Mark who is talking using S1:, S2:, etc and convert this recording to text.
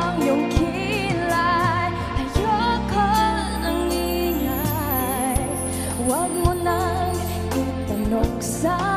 S1: ang iyong kilay. Ayoko ng ingay, huwag mo nang itanong sa